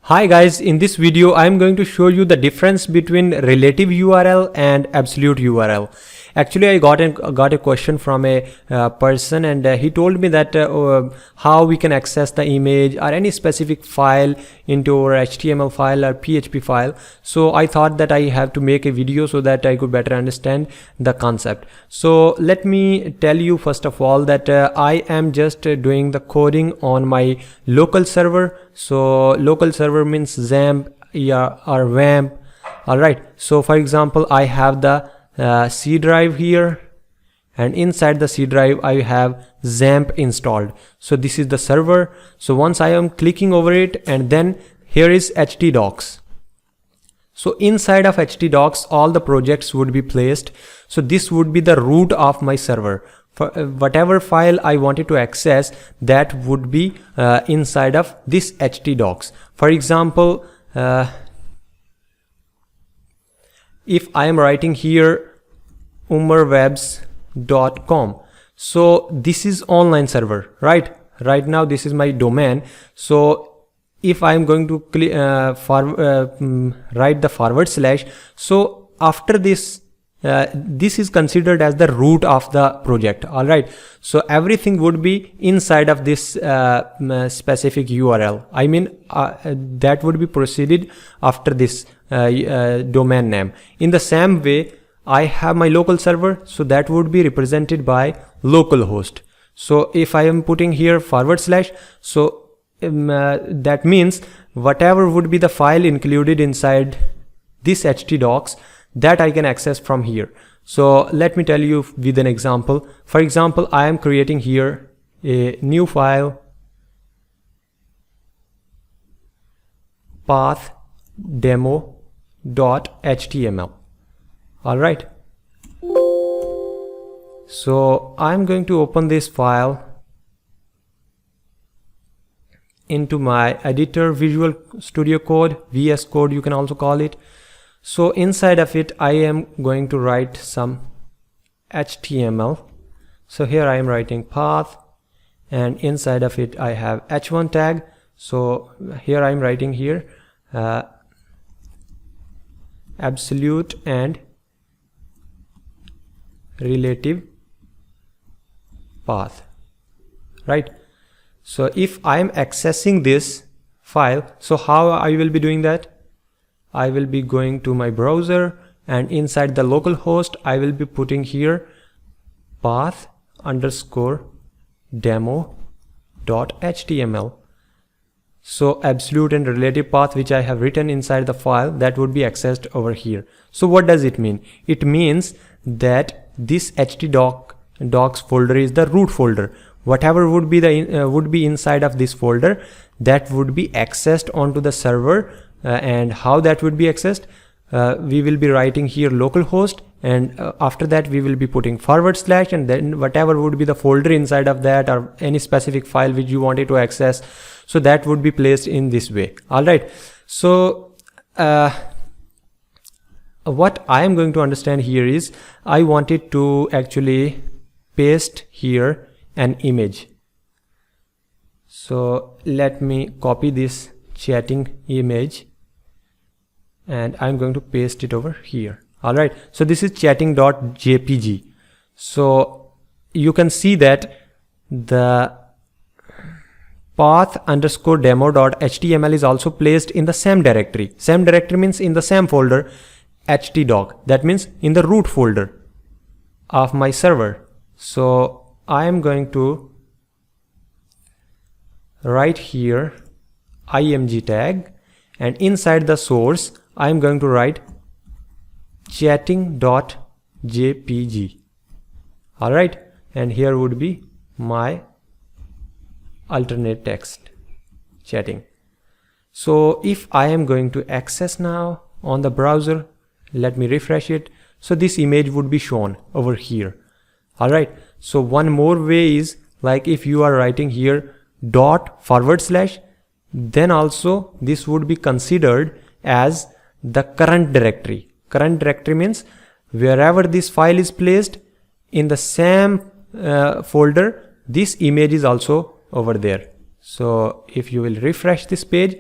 Hi guys, in this video I am going to show you the difference between relative URL and absolute URL. Actually, I got a question from a person, and he told me that how we can access the image or any specific file into our HTML file or PHP file. So I thought that I have to make a video so that I could better understand the concept. So let me tell you first of all that I am just doing the coding on my local server. So local server means XAMPP or WAMP. Alright, so for example, I have the C drive here, and inside the C drive I have XAMPP installed. So this is the server. So once I am clicking over it, and then here is htdocs. So inside of htdocs all the projects would be placed. So this would be the root of my server. For whatever file I wanted to access, that would be inside of this htdocs. For example, if I am writing here umarwebs.com, so this is online server, right now this is my domain. So if I am going to write the forward slash, so after this this is considered as the root of the project. All right, so everything would be inside of this specific URL. I mean that would be proceeded after this domain name. In the same way, I have my local server, so that would be represented by localhost. So if I am putting here forward slash, so that means whatever would be the file included inside this htdocs, that I can access from here. So let me tell you with an example. For example, I am creating here a new file, path demo.html. all right, so I'm going to open this file into my editor, Visual Studio Code, VS Code you can also call it. So inside of it I am going to write some HTML. So here I am writing path, and inside of it I have h1 tag. So here I am writing here absolute and relative path, right? So if I am accessing this file, so how I will be doing that? I will be going to my browser, and inside the local host I will be putting here path underscore demo.html. So absolute and relative path which I have written inside the file, that would be accessed over here. So what does it mean? It means that this htdocs folder is the root folder. Whatever would be the would be inside of this folder, that would be accessed onto the server. And how that would be accessed? We will be writing here localhost, and after that we will be putting forward slash, and then whatever would be the folder inside of that, or any specific file which you wanted to access, so that would be placed in this way. All right, so what I am going to understand here is I wanted to actually paste here an image. So let me copy this chatting image, and I'm going to paste it over here. All right, so this is chatting.jpg. so you can see that the path underscore demo.html is also placed in the same directory. Same directory means in the same folder, htdoc, that means in the root folder of my server. So I am going to write here img tag, and inside the source I am going to write chatting.jpg. all right, and here would be my alternate text chatting. So if I am going to access now on the browser, let me refresh it. So this image would be shown over here. All right, so one more way is, like if you are writing here dot forward slash, then also this would be considered as the current directory. Current directory means wherever this file is placed in the same folder, this image is also over there. So if you will refresh this page,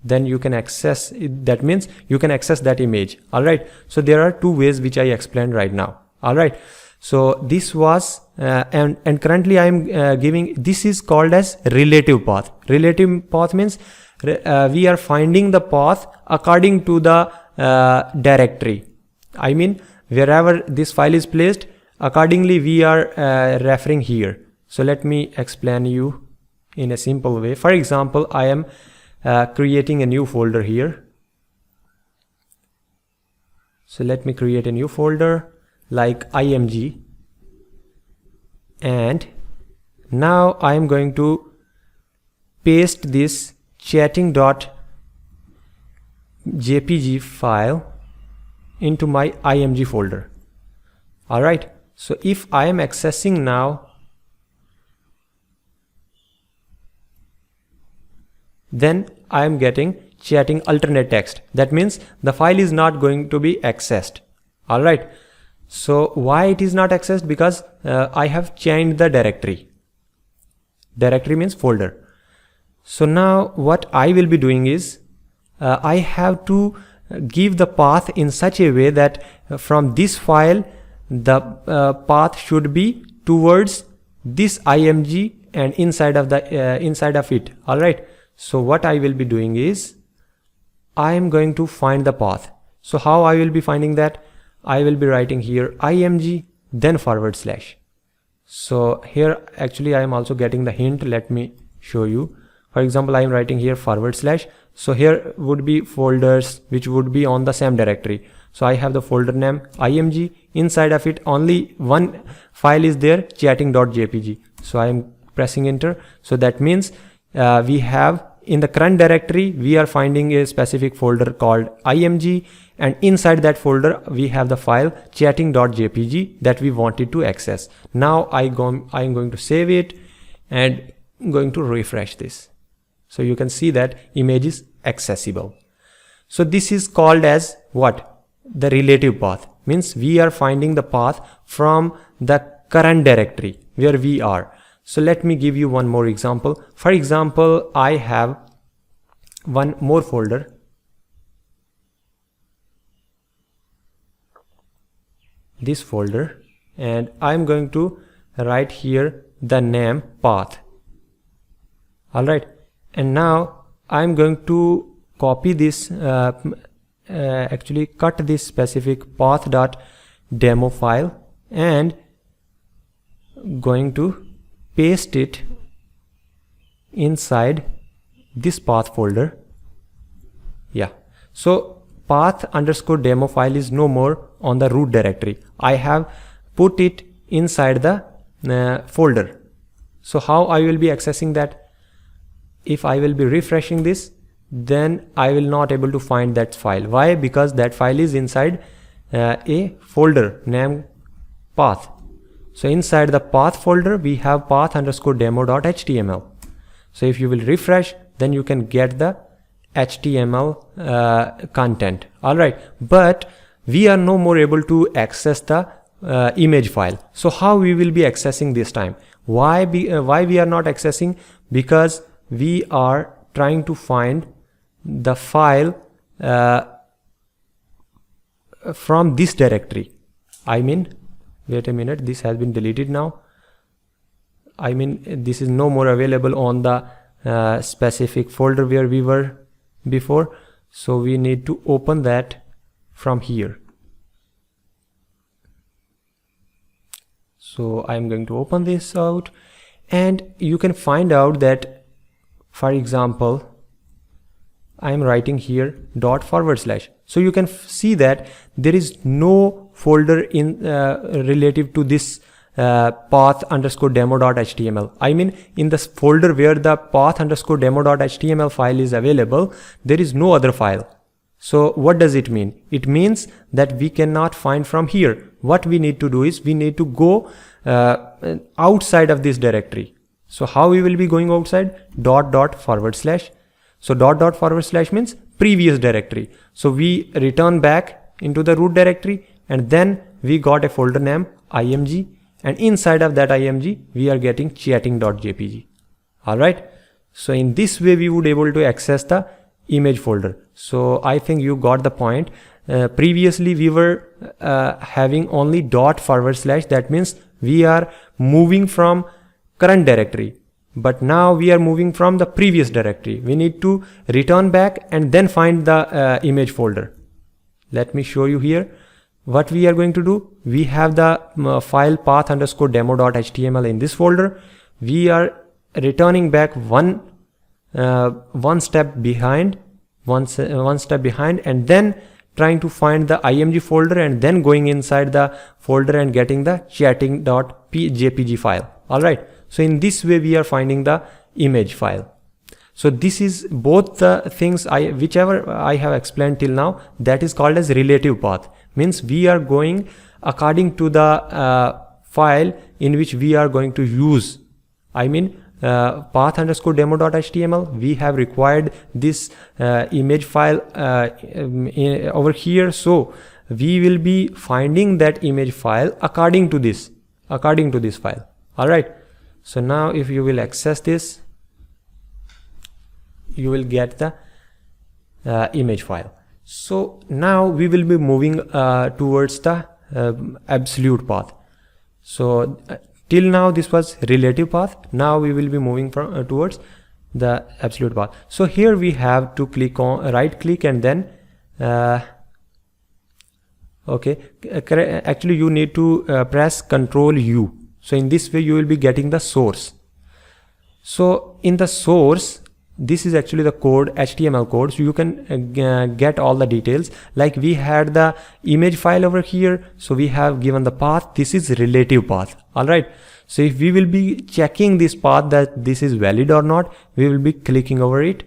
then you can access it. That means you can access that image. All right, so there are two ways which I explained right now. All right, so this was and currently I am giving, this is called as relative path. Relative path means we are finding the path according to the directory. I mean, wherever this file is placed, accordingly we are referring here. So let me explain you in a simple way. For example, I am creating a new folder here. So let me create a new folder like img, and now I am going to paste this chatting.jpg file into my img folder. All right, so if I am accessing now, then I am getting chatting alternate text. That means the file is not going to be accessed. All right, so why it is not accessed? Because I have changed the directory. Directory means folder. So now what I will be doing is I have to give the path in such a way that from this file the path should be towards this img and inside of it. All right, so what I will be doing is I am going to find the path. So how I will be finding that? I will be writing here img then /. So here actually I am also getting the hint. Let me show you. For example, I am writing here /. So here would be folders which would be on the same directory. So I have the folder name img. Inside of it only one file is there, chatting.jpg. So I am pressing enter. So that means we have in the current directory we are finding a specific folder called img, and inside that folder we have the file chatting.jpg that we wanted to access. Now I am going to save it and going to refresh this. So you can see that image is accessible. So this is called as what? The relative path. Means we are finding the path from the current directory where we are. So let me give you one more example. For example, I have one more folder. This folder, and I'm going to write here the name path. All right, and now I'm going to copy this, actually cut this specific path.demo file and going to paste it inside this path folder. Yeah, so path_demo file is no more on the root directory. I have put it inside the folder. So how I will be accessing that? If I will be refreshing this, then I will not able to find that file. Why? Because that file is inside a folder named path. So inside the path folder we have path_demo.html. So if you will refresh, then you can get the HTML content. All right, but we are no more able to access the image file. So how we will be accessing this time? Why we are not accessing? Because we are trying to find the file from this directory. I mean, wait a minute, this has been deleted now. I mean, this is no more available on the specific folder where we were before. So we need to open that from here. So I'm going to open this out, and you can find out that, for example, I'm writing here /. So you can see that there is no folder in relative to this path_demo.html. I mean, in this folder where the path_demo.html file is available, there is no other file. So what does it mean? It means that we cannot find from here. What we need to do is we need to go outside of this directory. So how we will be going outside? // So // means previous directory. So we return back into the root directory, and then we got a folder name img, and inside of that img we are getting chatting.jpg. All right, so in this way we would able to access the image folder. So I think you got the point. Previously we were having only // that means we are moving from current directory, but now we are moving from the previous directory. We need to return back and then find the image folder. Let me show you here what we are going to do. We have the file path_demo.html in this folder. We are returning back one step behind, one step behind, and then trying to find the img folder, and then going inside the folder and getting the chatting.jpg file. All right, so in this way we are finding the image file. So this is both the things whichever I have explained till now, that is called as relative path. Means we are going according to the file in which we are going to use. I mean path_demo.html, we have required this image file over here, so we will be finding that image file according to this file. All right, so now if you will access this, you will get the image file. So now we will be moving towards the absolute path. So till now this was relative path. Now we will be moving from towards the absolute path. So here we have to click on right click and then actually you need to press Ctrl U. So in this way you will be getting the source. So in the source, this is actually the code, HTML code, so you can get all the details. Like we had the image file over here, so we have given the path. This is relative path. All right, so if we will be checking this path that this is valid or not, we will be clicking over it.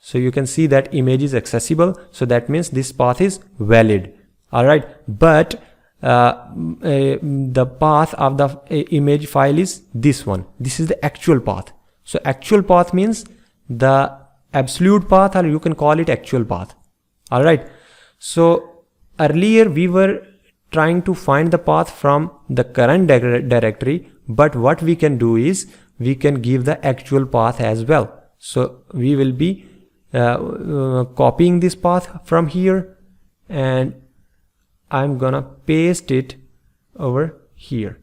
So you can see that image is accessible, so that means this path is valid. All right, but the path of the image file is this one. This is the actual path. So actual path means the absolute path, or you can call it actual path. All right, so earlier we were trying to find the path from the current directory, but what we can do is we can give the actual path as well. So we will be copying this path from here, and I'm gonna paste it over here.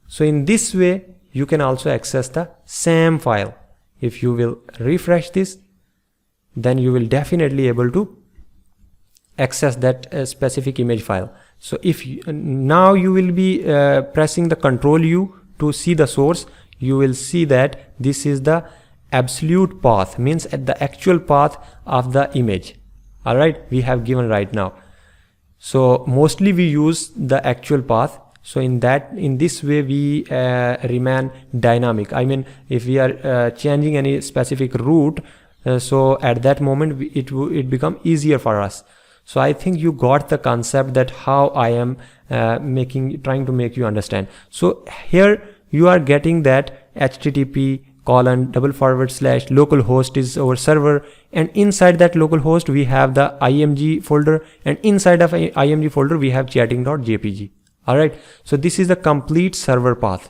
So in this way you can also access the same file. If you will refresh this, then you will definitely able to access that specific image file. So if now you will be pressing the Ctrl U to see the source, you will see that this is the absolute path, means at the actual path of the image. All right, we have given right now. So mostly we use the actual path. So in this way we remain dynamic. I mean, if we are changing any specific route, so at that moment it become easier for us. So I think you got the concept that how I am trying to make you understand. So here you are getting that http://localhost is our server, and inside that localhost we have the img folder, and inside of img folder we have chatting.jpg. All right, so this is the complete server path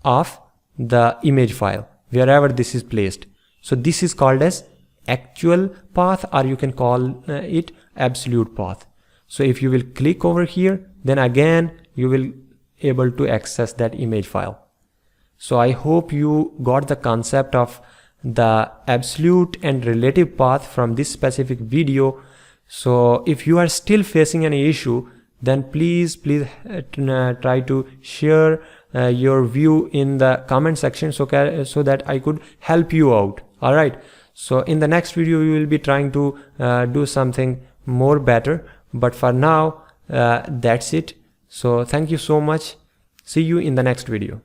of the image file wherever this is placed. So this is called as actual path, or you can call it absolute path. So if you will click over here, then again you will able to access that image file. So I hope you got the concept of the absolute and relative path from this specific video. So if you are still facing any issue, then please try to share your view in the comment section, so that I could help you out. All right, so in the next video we will be trying to do something more better, but for now that's it. So thank you so much. See you in the next video.